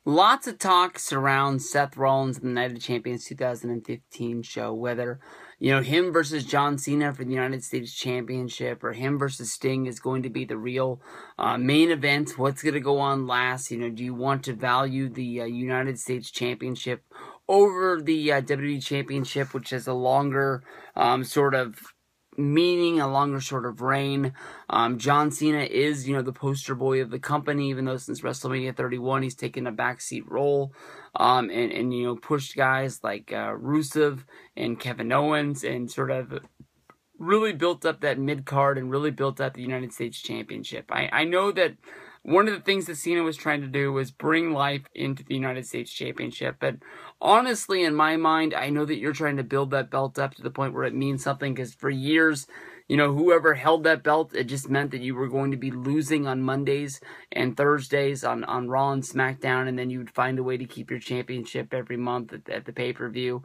Lots of talk surrounds Seth Rollins and the Night of Champions 2015 show, whether, him versus John Cena for the United States Championship or him versus Sting is going to be the real main event. What's going to go on last? Do you want to value the United States Championship over the WWE Championship, which has a longer sort of meaning, a longer sort of reign? John Cena is, the poster boy of the company, even though since WrestleMania 31, he's taken a backseat role, and pushed guys like Rusev and Kevin Owens and sort of really built up that mid-card and really built up the United States Championship. I know that one of the things that Cena was trying to do was bring life into the United States Championship. But honestly, in my mind, I know that you're trying to build that belt up to the point where it means something. Because for years, whoever held that belt, it just meant that you were going to be losing on Mondays and Thursdays on Raw and SmackDown. And then you would find a way to keep your championship every month at the pay-per-view.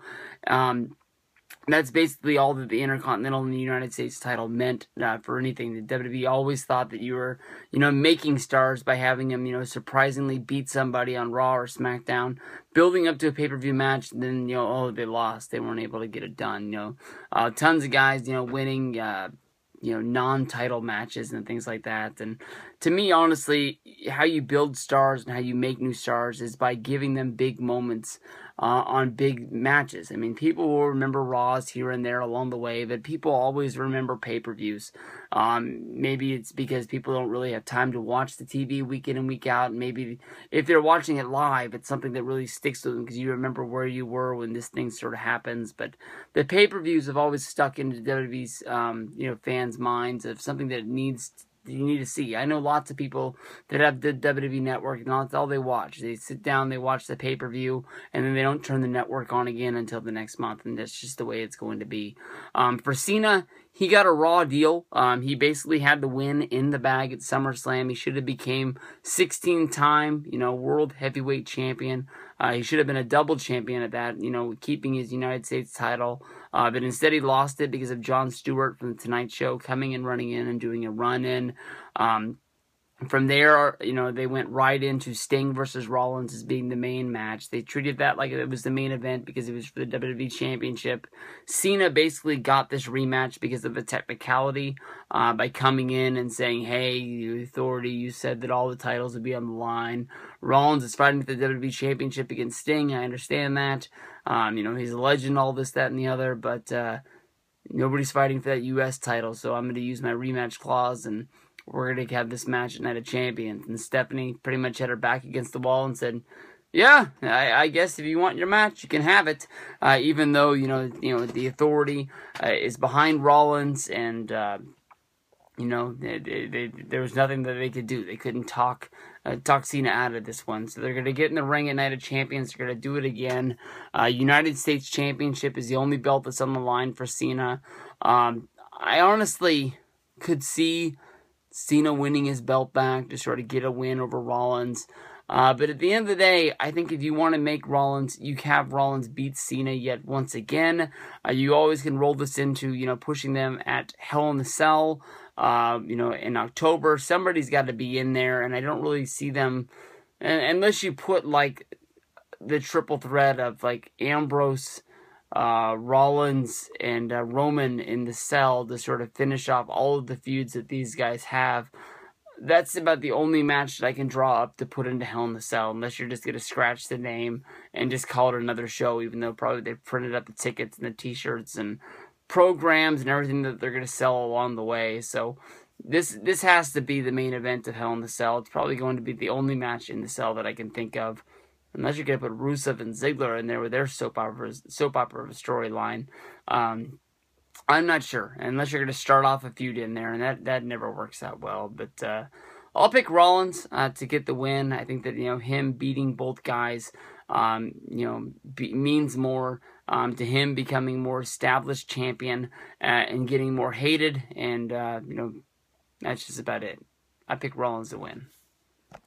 That's basically all that the Intercontinental and the United States title meant for anything. The WWE always thought that you were, making stars by having them, surprisingly beat somebody on Raw or SmackDown, building up to a pay-per-view match, and then, they lost. They weren't able to get it done, Tons of guys, winning, non-title matches and things like that. And to me, honestly, how you build stars and how you make new stars is by giving them big moments on big matches. I mean, people will remember Raws here and there along the way, but people always remember pay-per-views. Maybe it's because people don't really have time to watch the TV week in and week out. Maybe if they're watching it live, it's something that really sticks to them because you remember where you were when this thing sort of happens. But the pay-per-views have always stuck into WWE's, fans' minds of something that you need to see. I know lots of people that have the WWE network and that's all they watch. They sit down, they watch the pay-per-view, and then they don't turn the network on again until the next month, and that's just the way it's going to be. For Cena, he got a Raw deal. He basically had the win in the bag at SummerSlam. He should have became 16-time, World Heavyweight Champion. He should have been a double champion at that, keeping his United States title. But instead he lost it because of Jon Stewart from The Tonight Show coming and running in and doing a run-in. From there, they went right into Sting versus Rollins as being the main match. They treated that like it was the main event because it was for the WWE Championship. Cena basically got this rematch because of a technicality by coming in and saying, hey, you Authority, you said that all the titles would be on the line. Rollins is fighting for the WWE Championship against Sting. I understand that. He's a legend, all this, that, and the other, but nobody's fighting for that U.S. title, so I'm going to use my rematch clause, and we're going to have this match at Night of Champions. And Stephanie pretty much had her back against the wall and said, yeah, I guess if you want your match, you can have it. Even though, the Authority is behind Rollins and, there was nothing that they could do. They couldn't talk Cena out of this one. So they're going to get in the ring at Night of Champions. They're going to do it again. United States Championship is the only belt that's on the line for Cena. I honestly could see Cena winning his belt back to sort of get a win over Rollins. But at the end of the day, I think if you want to make Rollins, you have Rollins beat Cena yet once again. You always can roll this into, pushing them at Hell in a Cell, in October. Somebody's got to be in there, and I don't really see them, unless you put, like, the triple threat of, like, Ambrose, Rollins, and Roman in the Cell to sort of finish off all of the feuds that these guys have. That's about the only match that I can draw up to put into Hell in the Cell, unless you're just going to scratch the name and just call it another show, even though probably they've printed up the tickets and the t-shirts and programs and everything that they're going to sell along the way. So this has to be the main event of Hell in the Cell. It's probably going to be the only match in the Cell that I can think of, unless you're going to put Rusev and Ziggler in there with their soap opera storyline. I'm not sure, unless you're going to start off a feud in there, and that never works out well. But I'll pick Rollins to get the win. I think that him beating both guys means more to him becoming more established champion and getting more hated, and that's just about it. I pick Rollins to win.